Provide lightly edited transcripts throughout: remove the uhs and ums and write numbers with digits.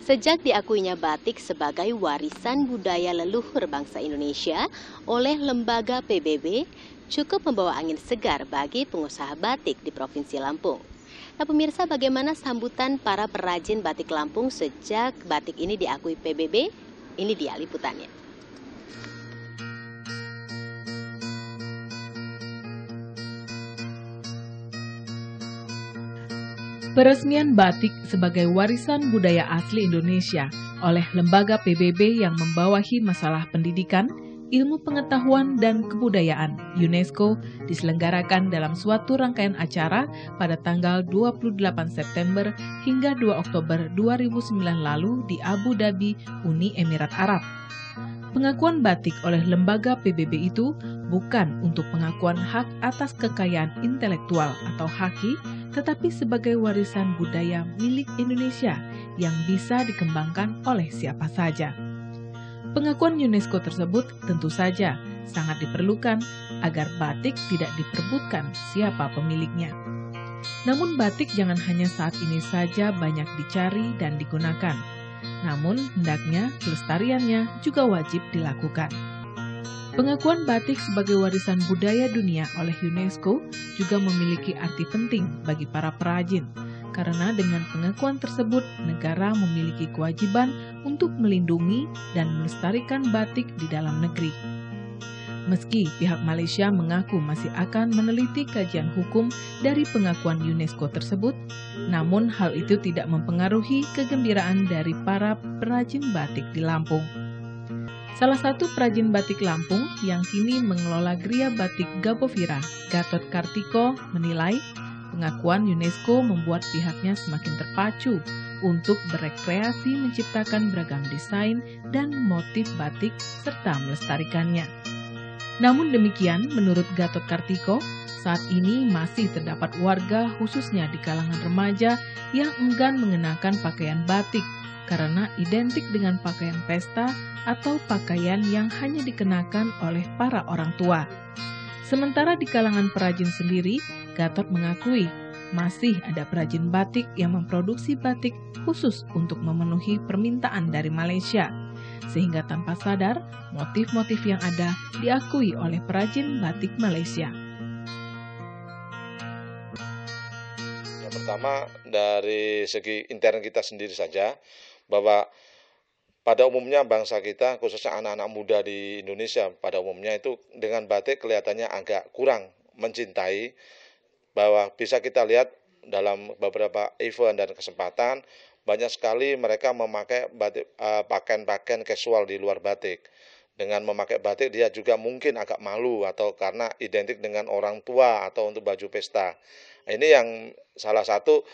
Sejak diakuinya batik sebagai warisan budaya leluhur bangsa Indonesia oleh lembaga PBB, cukup membawa angin segar bagi pengusaha batik di Provinsi Lampung. Nah pemirsa, bagaimana sambutan para perajin batik Lampung sejak batik ini diakui PBB? Ini dia liputannya. Peresmian batik sebagai warisan budaya asli Indonesia oleh lembaga PBB yang membawahi masalah pendidikan, ilmu pengetahuan dan kebudayaan UNESCO diselenggarakan dalam suatu rangkaian acara pada tanggal 28 September hingga 2 Oktober 2009 lalu di Abu Dhabi, Uni Emirat Arab. Pengakuan batik oleh lembaga PBB itu bukan untuk pengakuan hak atas kekayaan intelektual atau HAKI, tetapi sebagai warisan budaya milik Indonesia yang bisa dikembangkan oleh siapa saja. Pengakuan UNESCO tersebut tentu saja sangat diperlukan agar batik tidak diperebutkan siapa pemiliknya. Namun batik jangan hanya saat ini saja banyak dicari dan digunakan. Namun, hendaknya pelestariannya juga wajib dilakukan. Pengakuan batik sebagai warisan budaya dunia oleh UNESCO juga memiliki arti penting bagi para perajin, karena dengan pengakuan tersebut, negara memiliki kewajiban untuk melindungi dan melestarikan batik di dalam negeri. Meski pihak Malaysia mengaku masih akan meneliti kajian hukum dari pengakuan UNESCO tersebut, namun hal itu tidak mempengaruhi kegembiraan dari para perajin batik di Lampung. Salah satu perajin batik Lampung yang kini mengelola Gria Batik Gabovira, Gatot Kartiko, menilai pengakuan UNESCO membuat pihaknya semakin terpacu untuk berekreasi menciptakan beragam desain dan motif batik serta melestarikannya. Namun demikian, menurut Gatot Kartiko, saat ini masih terdapat warga khususnya di kalangan remaja yang enggan mengenakan pakaian batik karena identik dengan pakaian pesta atau pakaian yang hanya dikenakan oleh para orang tua. Sementara di kalangan perajin sendiri, Gatot mengakui masih ada perajin batik yang memproduksi batik khusus untuk memenuhi permintaan dari Malaysia, sehingga tanpa sadar motif-motif yang ada diakui oleh perajin batik Malaysia. Yang pertama dari segi intern kita sendiri saja, bahwa pada umumnya bangsa kita, khususnya anak-anak muda di Indonesia pada umumnya itu dengan batik kelihatannya agak kurang mencintai, bahwa bisa kita lihat dalam beberapa event dan kesempatan banyak sekali mereka memakai batik, pakaian-pakaian casual di luar batik. Dengan memakai batik dia juga mungkin agak malu atau karena identik dengan orang tua atau untuk baju pesta. Ini yang salah satu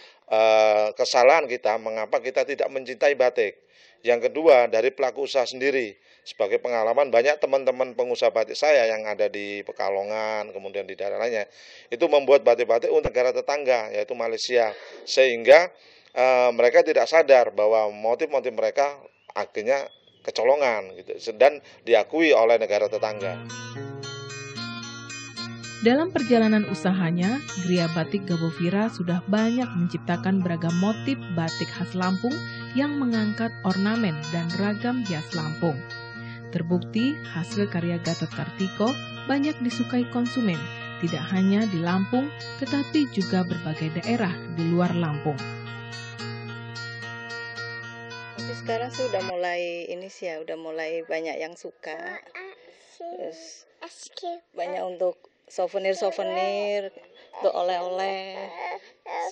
kesalahan kita mengapa kita tidak mencintai batik. Yang kedua, dari pelaku usaha sendiri. Sebagai pengalaman, banyak teman-teman pengusaha batik saya yang ada di Pekalongan, kemudian di daerah lainnya, itu membuat batik-batik untuk negara tetangga, yaitu Malaysia. Sehingga mereka tidak sadar bahwa motif-motif mereka akhirnya kecolongan gitu, dan diakui oleh negara tetangga. Dalam perjalanan usahanya, Gria Batik Gabovira sudah banyak menciptakan beragam motif batik khas Lampung yang mengangkat ornamen dan ragam hias Lampung. Terbukti hasil karya Gatot Kartiko banyak disukai konsumen, tidak hanya di Lampung, tetapi juga berbagai daerah di luar Lampung. Tapi sekarang sih udah mulai udah mulai banyak yang suka. Terus banyak untuk souvenir untuk oleh-oleh.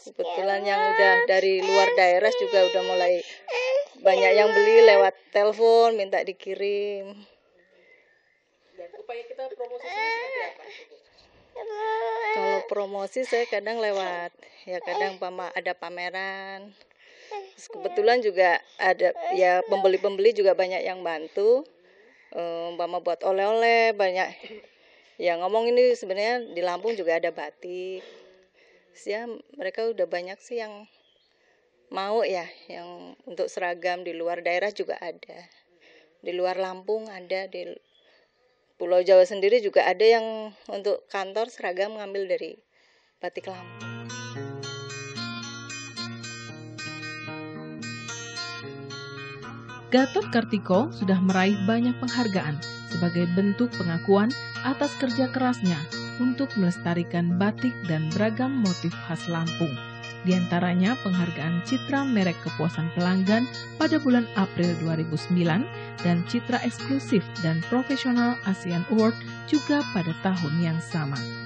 Kebetulan yang udah dari luar daerah juga udah mulai banyak yang beli lewat telepon, minta dikirim. Dan upaya kita promosi seperti apa? Kalau promosi saya kadang lewat, ya kadang ada pameran. Terus kebetulan juga ada ya pembeli-pembeli juga banyak yang bantu. Umpama buat oleh-oleh banyak. Ya ngomong ini sebenarnya di Lampung juga ada batik. Ya mereka udah banyak sih yang mau ya, yang untuk seragam di luar daerah juga ada. Di luar Lampung ada, di Pulau Jawa sendiri juga ada yang untuk kantor seragam ngambil dari batik Lampung. Gatot Kartiko sudah meraih banyak penghargaan sebagai bentuk pengakuan atas kerja kerasnya untuk melestarikan batik dan beragam motif khas Lampung. Di antaranya penghargaan Citra Merek Kepuasan Pelanggan pada bulan April 2009 dan Citra Eksklusif dan Profesional ASEAN Award juga pada tahun yang sama.